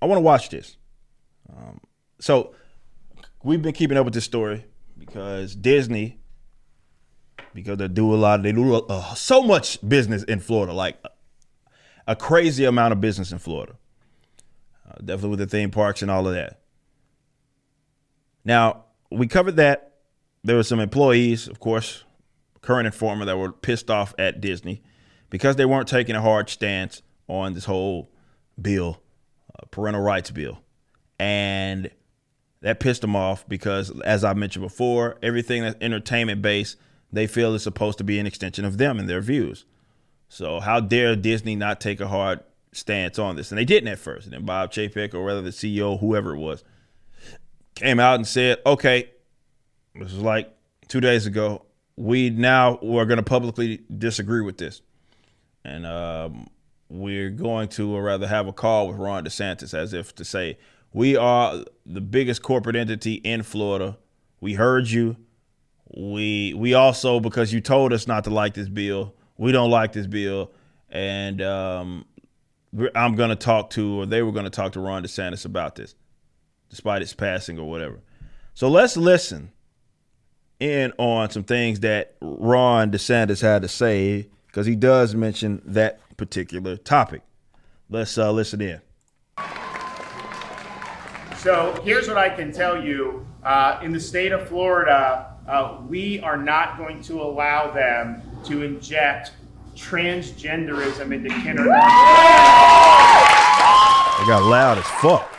I want to watch this. So we've been keeping up with this story because Disney, because they do so much business in Florida, like a crazy amount of business in Florida. Definitely with the theme parks and all of that. Now, we covered that. There were some employees, of course, current and former, that were pissed off at Disney because they weren't taking a hard stance on this whole bill, parental rights bill. And that pissed them off because, as I mentioned before, everything that's entertainment-based, they feel is supposed to be an extension of them and their views. So how dare Disney not take a hard stance on this? And they didn't at first. And then Bob Chapek, or rather the CEO, whoever it was, came out and said, okay, this was like 2 days ago, we're going to publicly disagree with this. And we're going to, or rather, have a call with Ron DeSantis, as if to say, we are the biggest corporate entity in Florida. We heard you. We also, because you told us not to like this bill, we don't like this bill. And I'm going to talk to, or they were going to talk to Ron DeSantis about this, despite its passing or whatever. So let's listen in on some things that Ron DeSantis had to say, because he does mention that particular topic. Let's listen in. So here's what I can tell you. In the state of Florida, we are not going to allow them to inject transgenderism into kindergarten. They got loud as fuck.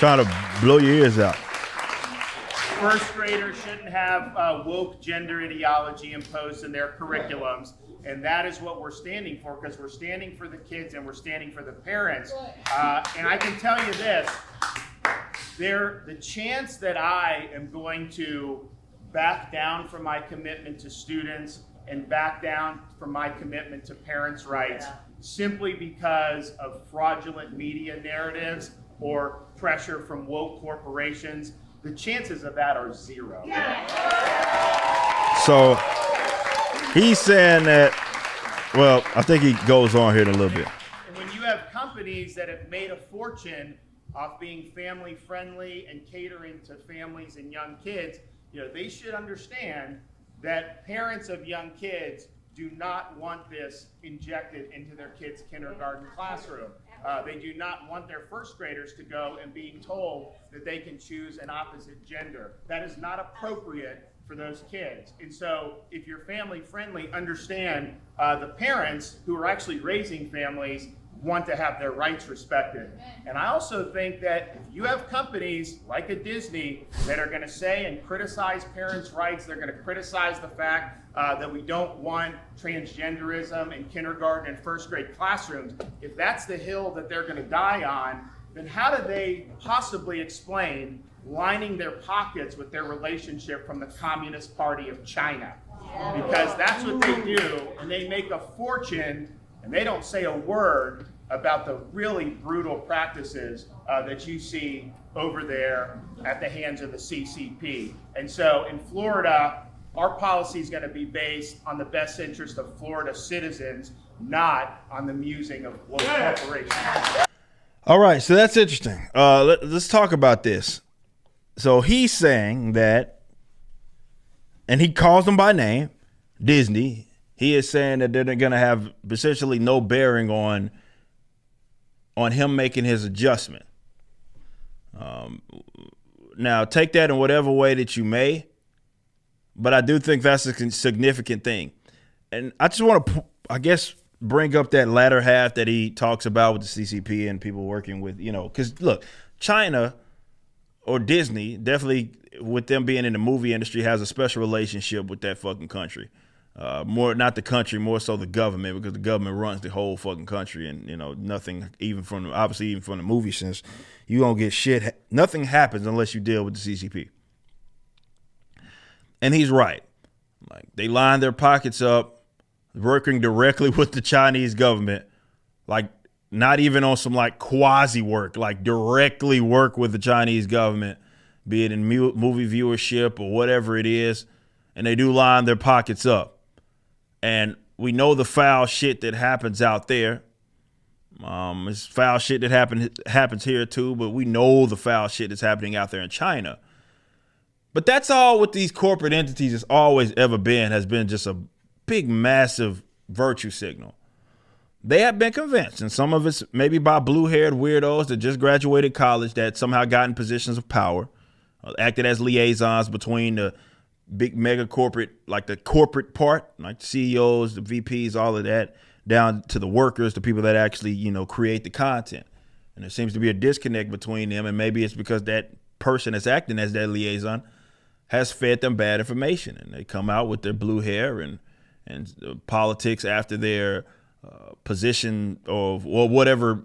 Trying to blow your ears out. First graders shouldn't have woke gender ideology imposed in their curriculums. And that is what we're standing for, because we're standing for the kids and we're standing for the parents. And I can tell you this, the chance that I am going to back down from my commitment to students and back down from my commitment to parents' rights simply because of fraudulent media narratives or pressure from woke corporations, the chances of that are zero. So he's saying that, well, I think he goes on here in a little bit. And when you have companies that have made a fortune off being family friendly and catering to families and young kids, they should understand that parents of young kids do not want this injected into their kids' kindergarten classroom. They do not want their first graders to go and being told that they can choose an opposite gender. That is not appropriate for those kids. And so if you're family friendly, understand the parents who are actually raising families want to have their rights respected. And I also think that if you have companies like a Disney that are going to say and criticize parents' rights, they're going to criticize the fact that we don't want transgenderism in kindergarten and first grade classrooms, if that's the hill that they're going to die on, then how do they possibly explain lining their pockets with their relationship from the Communist Party of China? Because that's what they do, and they make a fortune, and they don't say a word about the really brutal practices that you see over there at the hands of the CCP. And so in Florida, our policy is going to be based on the best interest of Florida citizens, not on the musing of woke corporations. All right, so that's interesting. Let's talk about this. So he's saying that, and he calls them by name, Disney. He is saying that they're going to have essentially no bearing on him making his adjustment. Now, take that in whatever way that you may, but I do think that's a significant thing. And I just want to, bring up that latter half that he talks about with the CCP and people working with, because look, China or Disney, definitely with them being in the movie industry, has a special relationship with that fucking country. More, not the country, more so the government, because the government runs the whole fucking country, and nothing, even from the movie sense, you don't get shit. Nothing happens unless you deal with the CCP. And he's right. Like, they line their pockets up, working directly with the Chinese government, like not even on some like quasi work, like directly work with the Chinese government, be it in movie viewership or whatever it is, and they do line their pockets up. And we know the foul shit that happens out there. It's foul shit that happens here too, but we know the foul shit that's happening out there in China. But that's all with these corporate entities has always ever been, has been just a big, massive virtue signal. They have been convinced, and some of it's maybe by blue-haired weirdos that just graduated college that somehow got in positions of power, acted as liaisons between the big mega corporate, like the corporate part, like the CEOs, the VPs, all of that, down to the workers, the people that actually, create the content. And there seems to be a disconnect between them, and maybe it's because that person that's acting as that liaison has fed them bad information, and they come out with their blue hair and politics after their position or whatever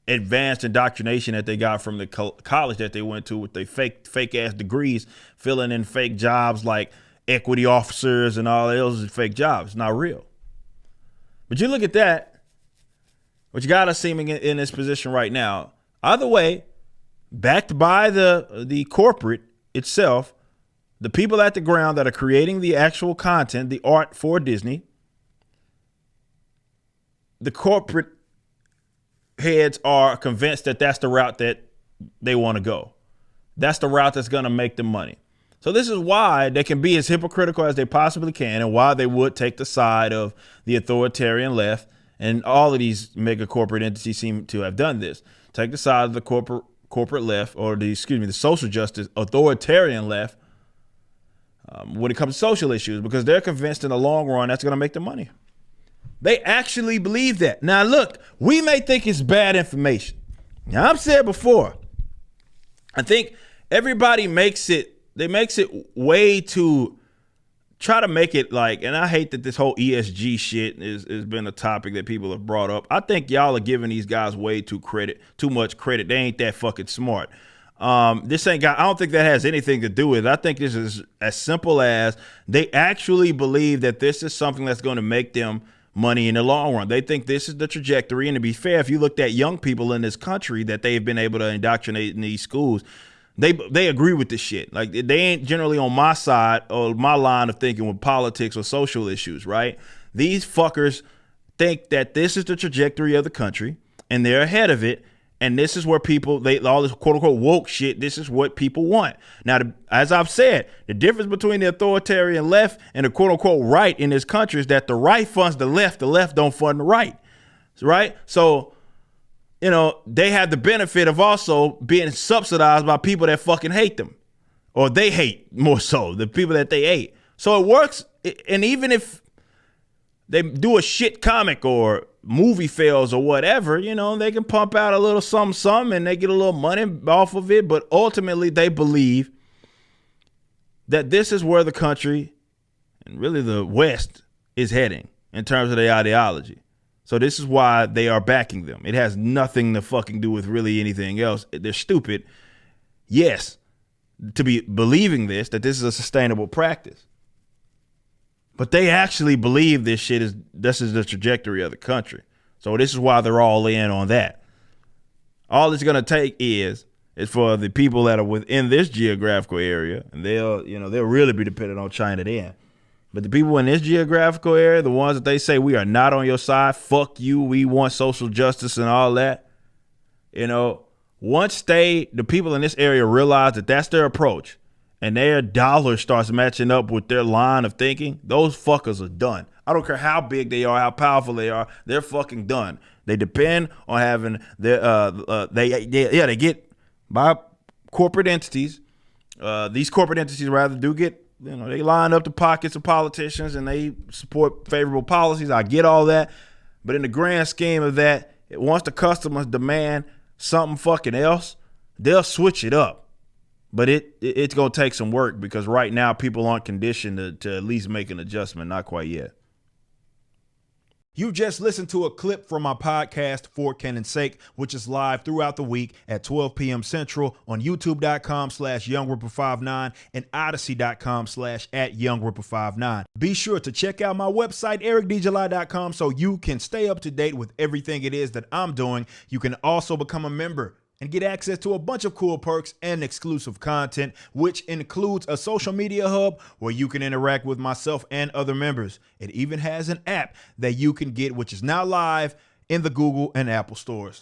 advanced indoctrination that they got from the college that they went to with their fake ass degrees, filling in fake jobs like equity officers and all those fake jobs. It's not real. But you look at that, what you got us seeming in this position right now. Either way, backed by the corporate itself, the people at the ground that are creating the actual content, the art for Disney, the corporate heads are convinced that that's the route that they want to go. That's the route that's going to make them money. So this is why they can be as hypocritical as they possibly can, and why they would take the side of the authoritarian left. And all of these mega corporate entities seem to have done this. Take the side of the corporate left, or the social justice authoritarian left when it comes to social issues, because they're convinced in the long run that's going to make them money. They actually believe that. Now, look, we may think it's bad information. Now, I've said before, I think everybody makes it way too, try to make it like, and I hate that this whole ESG shit has been a topic that people have brought up. I think y'all are giving these guys way too much credit. They ain't that fucking smart. I don't think that has anything to do with it. I think this is as simple as they actually believe that this is something that's going to make them money in the long run. They think this is the trajectory. And to be fair, if you looked at young people in this country that they've been able to indoctrinate in these schools, they agree with this shit. Like, they ain't generally on my side or my line of thinking with politics or social issues, right? These fuckers think that this is the trajectory of the country and they're ahead of it. And this is where all this quote unquote woke shit, this is what people want. Now, as I've said, the difference between the authoritarian left and the quote unquote right in this country is that the right funds the left don't fund the right. Right? So, they have the benefit of also being subsidized by people that fucking hate them, or they hate more so the people that they hate. So it works. And even if they do a shit comic or movie fails or whatever, they can pump out a little something and they get a little money off of it. But ultimately they believe that this is where the country and really the West is heading in terms of their ideology. So this is why they are backing them. It has nothing to fucking do with really anything else. They're stupid. Yes, to be believing that this is a sustainable practice. But they actually believe this is the trajectory of the country. So this is why they're all in on that. All it's going to take is for the people that are within this geographical area, and they'll really be dependent on China then. But the people in this geographical area, the ones that they say we are not on your side, fuck you, we want social justice and all that. Once the people in this area realize that that's their approach, and their dollar starts matching up with their line of thinking, those fuckers are done. I don't care how big they are, how powerful they are, they're fucking done. They depend on having their they get by corporate entities. These corporate entities rather do get, they line up the pockets of politicians and they support favorable policies. I get all that. But in the grand scheme of that, once the customers demand something fucking else, they'll switch it up. But it's going to take some work, because right now people aren't conditioned to at least make an adjustment. Not quite yet. You just listened to a clip from my podcast, For Canon's Sake, which is live throughout the week at 12 p.m. Central on youtube.com/YoungRipper59 and odyssey.com/@YoungRipper59. Be sure to check out my website, ericdjuly.com, so you can stay up to date with everything it is that I'm doing. You can also become a member and get access to a bunch of cool perks and exclusive content, which includes a social media hub where you can interact with myself and other members. It even has an app that you can get, which is now live. in the Google and Apple stores.